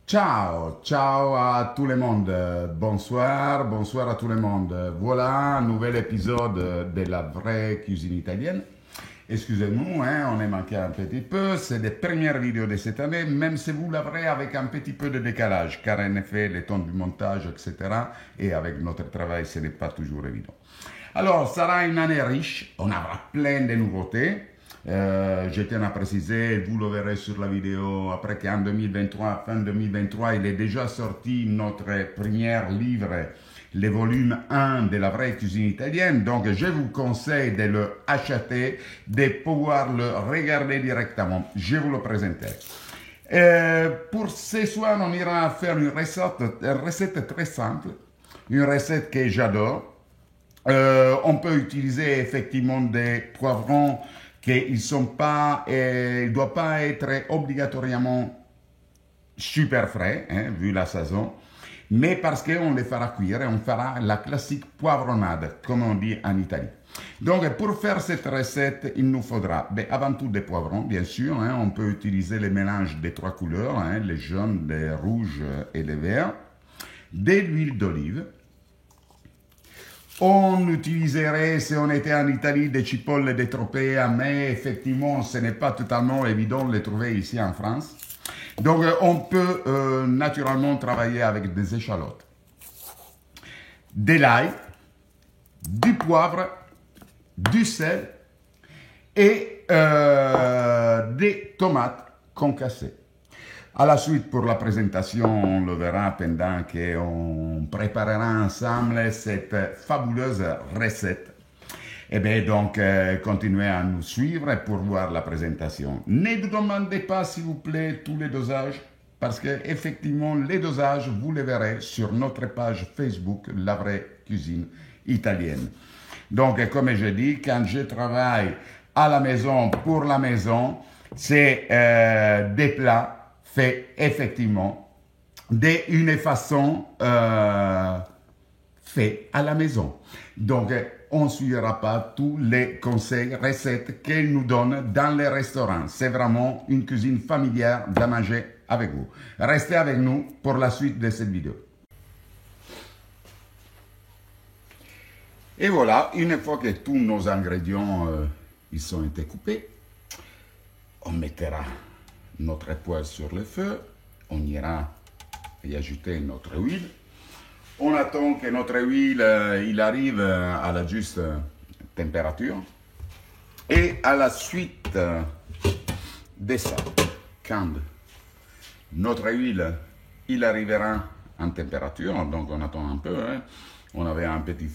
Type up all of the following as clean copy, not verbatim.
Ciao, ciao à tout le monde. Bonsoir, bonsoir à tout le monde. Voilà un nouvel épisode de la vraie cuisine italienne. Excusez-nous, hein, on est manqué un petit peu. C'est les premières vidéos de cette année, même si vous la verrez avec un petit peu de décalage, car en effet, le temps du montage, etc. Et avec notre travail, ce n'est pas toujours évident. Alors, ça sera une année riche. On aura plein de nouveautés. Je tiens à préciser, vous le verrez sur la vidéo, après qu'en 2023, fin 2023, il est déjà sorti notre premier livre, le volume 1 de la vraie cuisine italienne. Donc, je vous conseille de le acheter, de pouvoir le regarder directement. Je vous le présenterai. Pour ce soir, on ira faire une recette très simple, une recette que j'adore. On peut utiliser effectivement des poivrons qu'ils ne doivent pas être obligatoirement super frais, hein, vu la saison, mais parce qu'on les fera cuire et on fera la classique poivronade, comme on dit en Italie. Donc, pour faire cette recette, il nous faudra avant tout des poivrons, bien sûr. Hein, on peut utiliser le mélange des trois couleurs, hein, les jaunes, les rouges et les verts, de l'huile d'olive. On utiliserait, si on était en Italie, des cipolle de Tropea, mais effectivement, ce n'est pas totalement évident de les trouver ici en France. Donc, on peut naturellement travailler avec des échalotes, de l'ail, du poivre, du sel et des tomates concassées. À la suite, pour la présentation, on le verra pendant qu'on préparera ensemble cette fabuleuse recette. Et bien donc, continuez à nous suivre pour voir la présentation. Ne vous demandez pas, s'il vous plaît, tous les dosages, parce qu'effectivement, les dosages, vous les verrez sur notre page Facebook, La Vraie Cuisine Italienne. Donc, comme je dis, quand je travaille à la maison, pour la maison, c'est des plats fait effectivement d'une façon fait à la maison. Donc, on ne suivra pas tous les conseils, recettes qu'elle nous donne dans les restaurants. C'est vraiment une cuisine familière de manger avec vous. Restez avec nous pour la suite de cette vidéo. Et voilà, une fois que tous nos ingrédients ils ont été coupés, on mettra notre poêle sur le feu, on ira y ajouter notre huile. On attend que notre huile il arrive à la juste température. Et à la suite de ça, quand notre huile il arrivera en température, donc on attend un peu, hein, on avait un petit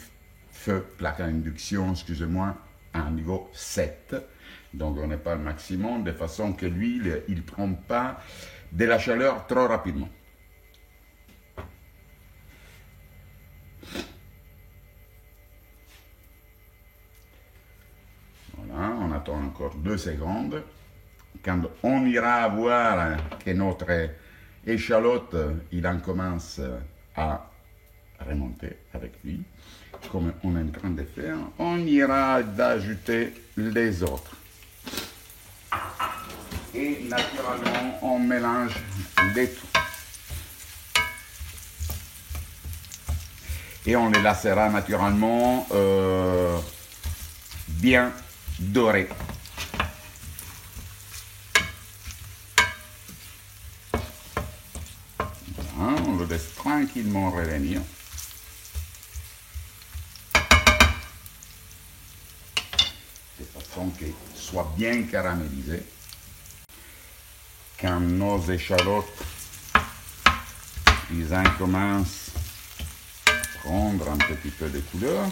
feu plaque à induction, excusez-moi, à un niveau 7. Donc on n'est pas au maximum, de façon que l'huile, il ne prend pas de la chaleur trop rapidement. Voilà, on attend encore 2 secondes. Quand on ira voir que notre échalote, il en commence à remonter avec lui, comme on est en train de faire, on ira d'ajouter les autres. Et naturellement, on mélange les tout. Et on les laissera naturellement bien dorés. Voilà, on le laisse tranquillement revenir. De façon qu'il soit bien caramélisé. Quand nos échalotes, ils en commencent à prendre un petit peu de couleur,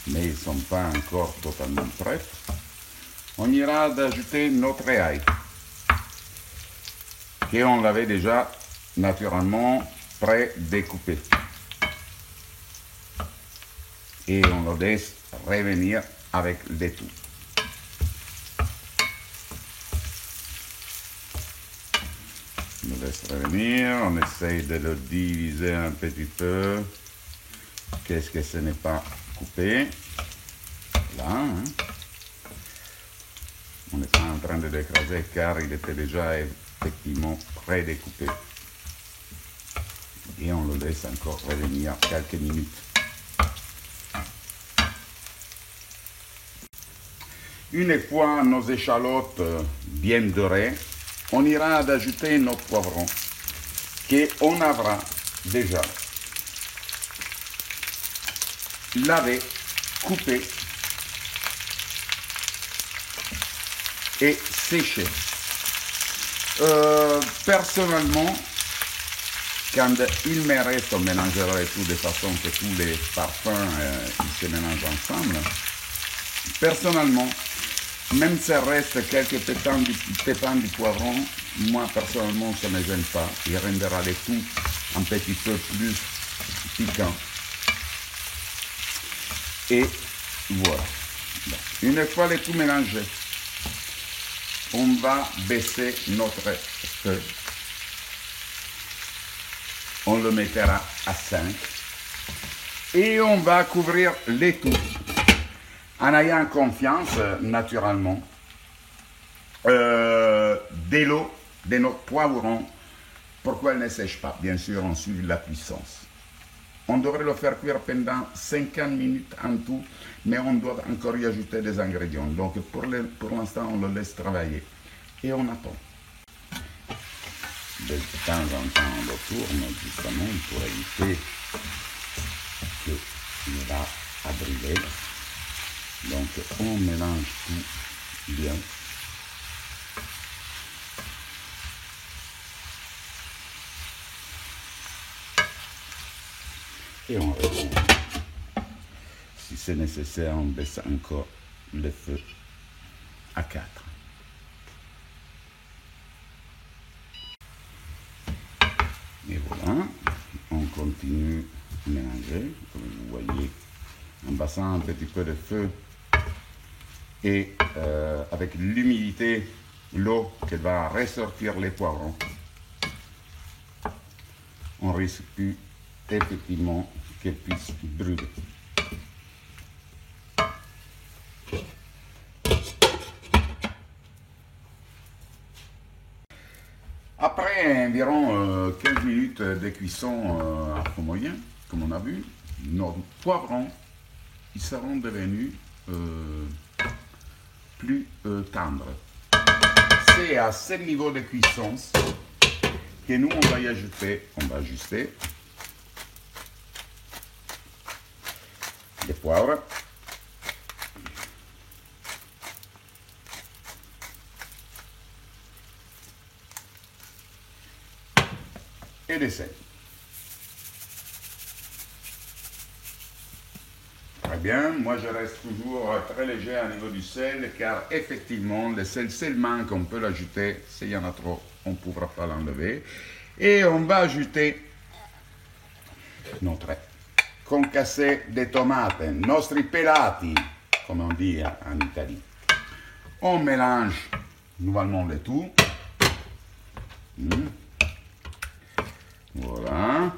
mais ils ne sont pas encore totalement prêts, on ira d'ajouter notre ail, qu'on l'avait déjà naturellement pré-découpé. Et on le laisse revenir avec le tout. On le laisse revenir, on essaye de le diviser un petit peu. Qu'est-ce que ce n'est pas coupé? Là, hein. On n'est pas en train de l'écraser car il était déjà effectivement pré-découpé. et on le laisse encore revenir quelques minutes. Une fois nos échalotes bien dorées, on ira d'ajouter nos poivrons qu'on aura déjà lavés, coupés et séchés. Personnellement, quand il me reste, on mélangerait tout de façon que tous les parfums ils se mélangent ensemble. Personnellement, même s'il reste quelques pépins du poivron, moi personnellement ça ne me gêne pas. Il rendra le tout un petit peu plus piquant. Et voilà. Une fois le tout mélangé, on va baisser notre feu. On le mettra à 5 et on va couvrir le tout en ayant confiance naturellement de l'eau, de notre poivron. Pourquoi elle ne sèche pas? Bien sûr, on suit la puissance. On devrait le faire cuire pendant 50 minutes en tout, mais on doit encore y ajouter des ingrédients. Donc pour l'instant, on le laisse travailler et on attend. De temps en temps, on le tourne justement pour éviter qu'il va à brûler. Donc on mélange tout bien. Et on retourne. Si c'est nécessaire, on baisse encore le feu à 4. Et voilà, on continue à mélanger, comme vous voyez, en baissant un petit peu de feu et avec l'humidité, l'eau qui va ressortir les poivrons. On risque plus effectivement qu'elle puisse brûler. Après environ 15 minutes de cuisson à feu moyen, comme on a vu, nos poivrons ils seront devenus plus tendres. C'est à ce niveau de cuisson que nous on va y ajouter, on va ajuster les poivres. Et des sel. Très bien, moi je reste toujours très léger au niveau du sel car effectivement le sel seulement qu'on peut l'ajouter, s'il y en a trop, on ne pourra pas l'enlever. Et on va ajouter notre concassé de tomates, nostri pelati, comme on dit en Italie. On mélange nouvellement le tout. Voilà.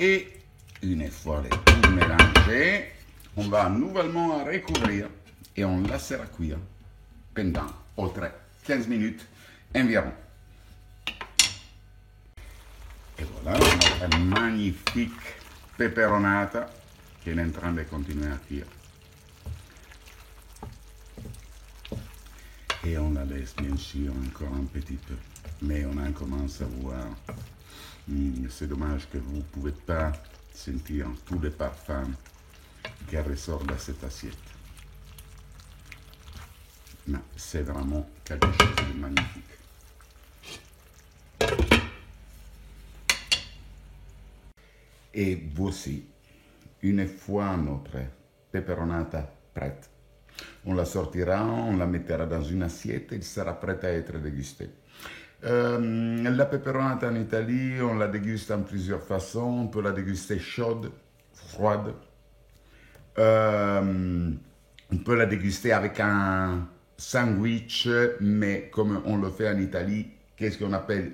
Et une fois le tout mélangé, on va nouvellement recouvrir et on laissera cuire pendant autre 15 minutes environ. Et voilà notre magnifique peperonata qui est en train de continuer à cuire. Et on la laisse bien sûr encore un petit peu. Mais on commence à voir. C'est dommage que vous ne pouvez pas sentir tous les parfums qui ressortent de cette assiette. Mais c'est vraiment quelque chose de magnifique. Et voici, une fois notre peperonata prête, on la sortira, on la mettra dans une assiette et il sera prêt à être dégusté. La peperonata en Italie, on la déguste en plusieurs façons. On peut la déguster chaude, froide. On peut la déguster avec un sandwich, mais comme on le fait en Italie, qu'est-ce qu'on appelle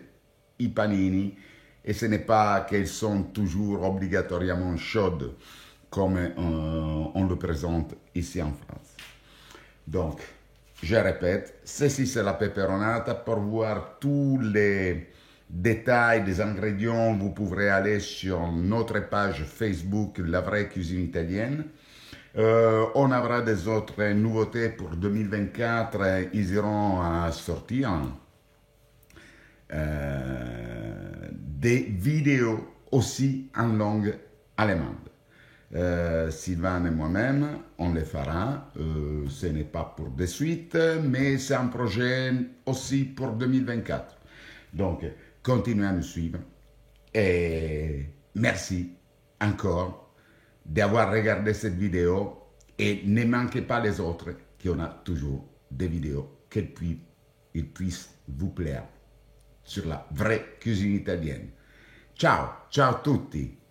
i panini, et ce n'est pas qu'elles sont toujours obligatoirement chaudes comme on le présente ici en France. Donc, je répète, ceci c'est la peperonata. Pour voir tous les détails des ingrédients, vous pourrez aller sur notre page Facebook, La Vraie Cuisine Italienne. On aura des autres nouveautés pour 2024, ils iront sortir des vidéos aussi en langue allemande. Sylvain et moi-même, on les fera. Ce n'est pas pour de suite, mais c'est un projet aussi pour 2024. Donc, continuez à nous suivre. Et merci encore d'avoir regardé cette vidéo. Et ne manquez pas les autres, qu'on a toujours des vidéos qui puissent vous plaire sur la vraie cuisine italienne. Ciao, ciao a tutti!